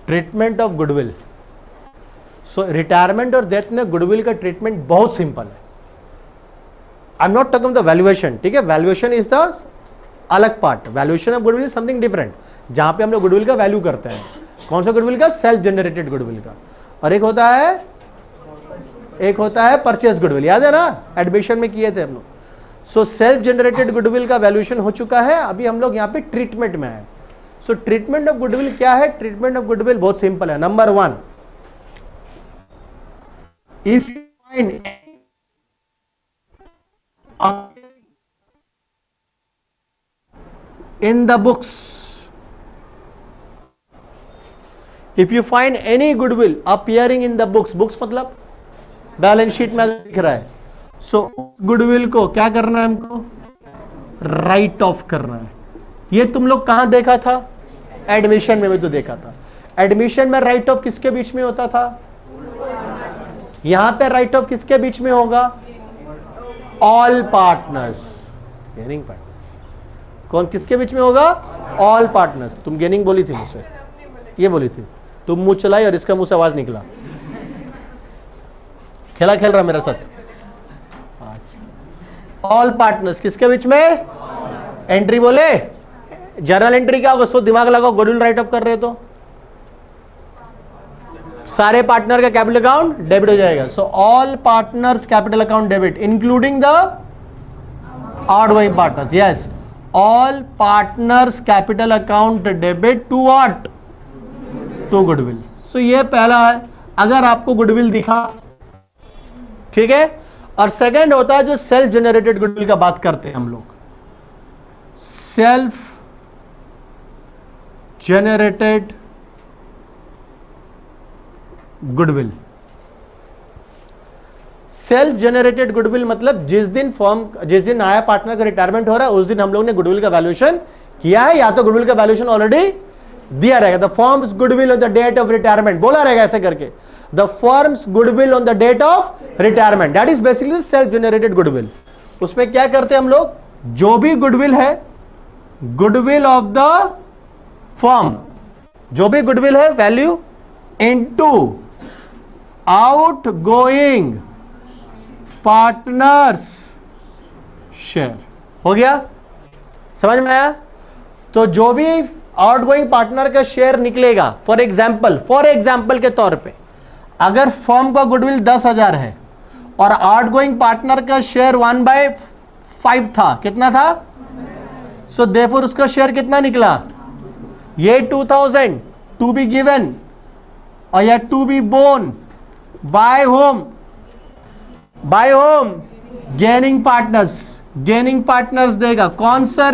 Treatment of goodwill. So retirement और death में goodwill का ट्रीटमेंट बहुत सिंपल है। I am not talking the valuation, ठीक है, वैल्यूएशन इज द अलग part, valuation of goodwill is something different, जहां पे हम लोग गुडविल का वैल्यू करते हैं। कौन सा गुडविल का? सेल्फ जनरेटेड गुडविल का। और एक होता है परचेस गुडविल, याद है ना, एडमिशन में किए थे हम लोग। सो सेल्फ जनरेटेड गुडविल का वैल्यूएशन हो चुका है, अभी हम लोग यहाँ पे ट्रीटमेंट में है। सो ट्रीटमेंट ऑफ गुडविल क्या है? ट्रीटमेंट ऑफ गुडविल बहुत सिंपल है। Number 1, if you find in the books, if you find any goodwill appearing in the books, मतलब बैलेंस शीट में दिख रहा है, सो गुडविल को क्या करना है? हमको राइट ऑफ करना है। ये तुम लोग कहां देखा था? एडमिशन में भी तो देखा था। एडमिशन में राइट ऑफ किसके बीच में होता था? यहां पे राइट ऑफ किसके बीच में होगा? All partners, gaining partner. कौन किसके बीच में होगा? All partners. तुम गेनिंग बोली थी मुझसे, ये बोली थी, तुम मुंह चलाई और इसका मुंह से आवाज निकला। खेला खेल रहा मेरा साथ। ऑल पार्टनर्स किसके बीच में? एंट्री बोले, जर्नल एंट्री क्या होगा? सो दिमाग लगाओ, गुडविल राइट ऑफ कर रहे तो सारे पार्टनर का कैपिटल अकाउंट डेबिट हो जाएगा। So all partners capital account debit including the outgoing partners. Yes, all partners capital account debit to what? To goodwill. So ये पहला है, अगर आपको गुडविल दिखा, ठीक है। और सेकंड होता है जो सेल्फ जनरेटेड गुडविल का बात करते हैं हम लोग, self generated goodwill. Self generated goodwill मतलब जिस दिन आया पार्टनर का रिटायरमेंट हो रहा है, उस दिन हम लोग ने गुडविल का वैल्यूएशन किया है, या तो गुडविल का वैल्यूएशन ऑलरेडी दिया रहेगा। The firm's goodwill on the date of retirement बोला रहेगा ऐसे करके, the firm's goodwill on the date of retirement, that is basically self generated goodwill. उसमें क्या करते हैं हम लोग? जो भी गुडविल है, गुडविल ऑफ द फर्म, जो भी गुडविल है, value into outgoing partners share. हो गया? समझ में आया? तो जो भी आउटगोइंग पार्टनर का शेयर निकलेगा, फॉर एग्जाम्पल के तौर पे, अगर फर्म का गुडविल 10,000 है और आउटगोइंग पार्टनर का शेयर 1/5 था, कितना था? सो देयरफॉर उसका शेयर कितना निकला? ये 2,000 टू बी गिवन और या टू बी बोन बाय होम गेनिंग पार्टनर्स देगा। कौन सा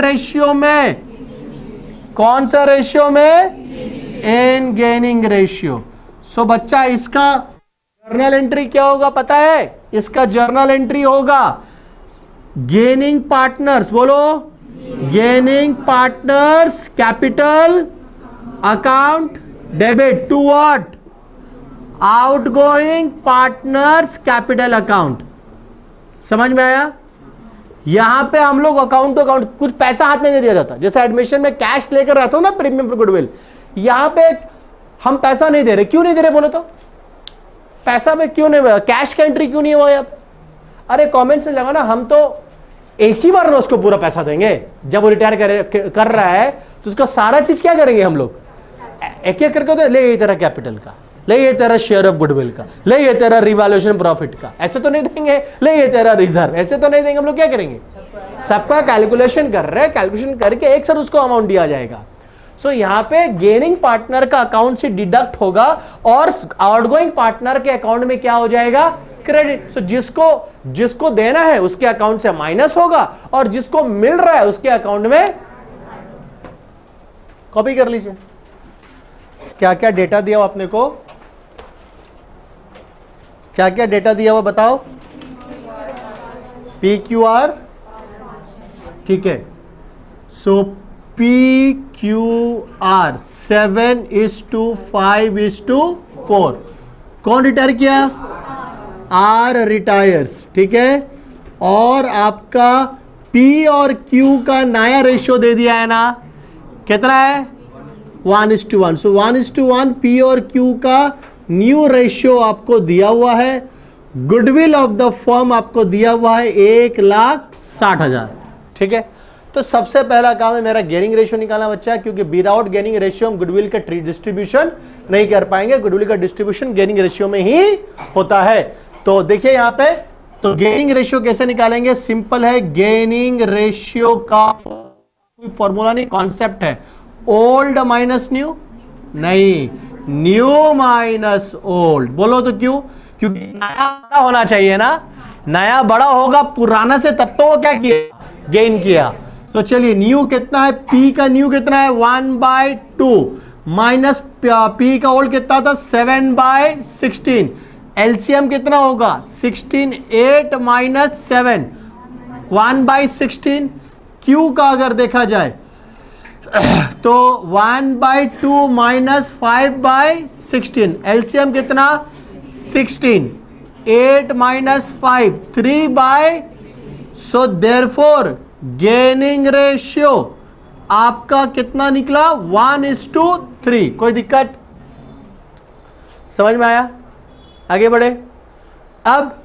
रेशियो में? In gaining ratio. सो बच्चा इसका जर्नल एंट्री क्या होगा पता है? इसका जर्नल एंट्री होगा गेनिंग पार्टनर्स, बोलो, gaining partners capital account debit to what? Outgoing partners capital account. समझ में आया? यहां पे हम लोग अकाउंट टू अकाउंट, कुछ पैसा हाथ में नहीं दिया जाता। जैसे एडमिशन में कैश लेकर आता हूं ना प्रीमियम फॉर गुडविल, यहां पे हम पैसा नहीं दे रहे। क्यों नहीं दे रहे बोलो तो? पैसा में क्यों नहीं, कैश का एंट्री क्यों नहीं हुआ यहां पे? अरे कमेंट से लगा ना, हम तो एक ही बार ना उसको पूरा पैसा देंगे। जब वो रिटायर कर रहा है तो उसका सारा चीज क्या करेंगे हम लोग? एक एक करके तो ले, ये तेरा कैपिटल का, ले ये तेरा शेयर ऑफ गुडविल का, ले ये तेरा रिवैल्यूएशन प्रॉफिट का, ऐसे तो नहीं देंगे। ले ये तेरा रिजर्व, ऐसे तो नहीं देंगे। हम लोग क्या करेंगे? सबका कैलकुलेशन कर रहे हैं, कैलकुलेशन करके एक साथ उसको अमाउंट दिया जाएगा। सो यहां पे गेनिंग पार्टनर का अकाउंट से डिडक्ट होगा और आउटगोइंग पार्टनर के अकाउंट में क्या हो जाएगा? क्रेडिट। सो जिसको देना है उसके अकाउंट से माइनस होगा और जिसको मिल रहा है उसके अकाउंट में। कॉपी कर लीजिए। क्या क्या डेटा दिया हुआ आपने को? क्या क्या डेटा दिया हुआ बताओ? PQR, ठीक है। सो PQR 7:5:4। कौन रिटायर किया? R रिटायर्स, ठीक है। और आपका P और Q का नया रेशियो दे दिया है ना, कितना है? 1:1। सो 1:1 पी और क्यू का न्यू रेशियो आपको दिया हुआ है। गुडविल ऑफ द फर्म आपको दिया हुआ है 1,60,000। ठीक है, तो सबसे पहला काम है मेरा गेनिंग रेशियो निकालना बच्चा, क्योंकि विदाउट गेनिंग रेशियो हम गुडविल का डिस्ट्रीब्यूशन नहीं कर पाएंगे। गुडविल का डिस्ट्रीब्यूशन गेनिंग रेशियो में ही होता है। तो देखिए यहां पे, तो गेनिंग रेशियो कैसे निकालेंगे? सिंपल है, गेनिंग रेशियो का फॉर्मूला नहीं, कॉन्सेप्ट है ओल्ड माइनस न्यू, नहीं न्यू माइनस ओल्ड। बोलो तो क्यों? क्योंकि नया बड़ा होना चाहिए ना, नया बड़ा होगा पुराना से, तब तो वो क्या किया, गेन किया। तो चलिए न्यू कितना है, पी का न्यू कितना है 1/2 माइनस पी का ओल्ड कितना था 7/16। एलसीएम कितना होगा 16, 8 माइनस 7 1/16। क्यू का अगर देखा जाए तो 1/2 माइनस 5/16, एलसीएम कितना 16, 8 minus 5 3/, so therefore gaining ratio आपका कितना निकला 1:3। कोई दिक्कत समझ में आया? आगे बढ़े। अब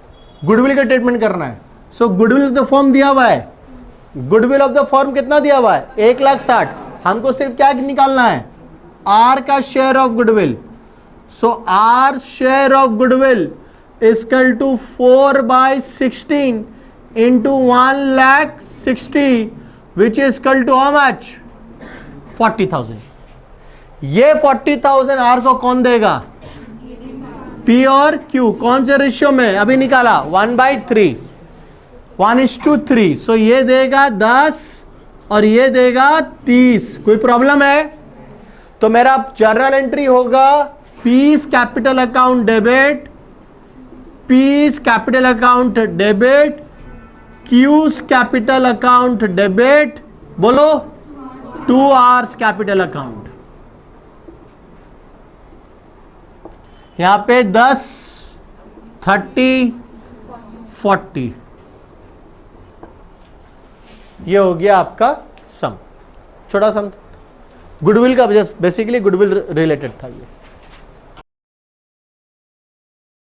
गुडविल का ट्रीटमेंट करना है। सो गुडविल ऑफ द फर्म दिया हुआ है, गुडविल ऑफ द फर्म कितना दिया हुआ है 1,60,000। हमको सिर्फ क्या निकालना है, आर का share of goodwill. So R share of goodwill equal to 4/16 into 1,60,000 which is equal to how much 40,000। ये 40,000 आर को कौन देगा, पी और क्यू। कौन से रेशियो में अभी निकाला 1/3, 1:3। सो ये देगा 10 और ये देगा 30। कोई प्रॉब्लम है? तो मेरा जर्नल एंट्री होगा piece capital account debit, piece capital account debit, cues capital account debit. बोलो 2 आवर्स कैपिटल अकाउंट। यहां पे 10, 30, 40 ये हो गया आपका सम, छोटा सम। गुडविल का बेसिकली गुडविल रिलेटेड था ये।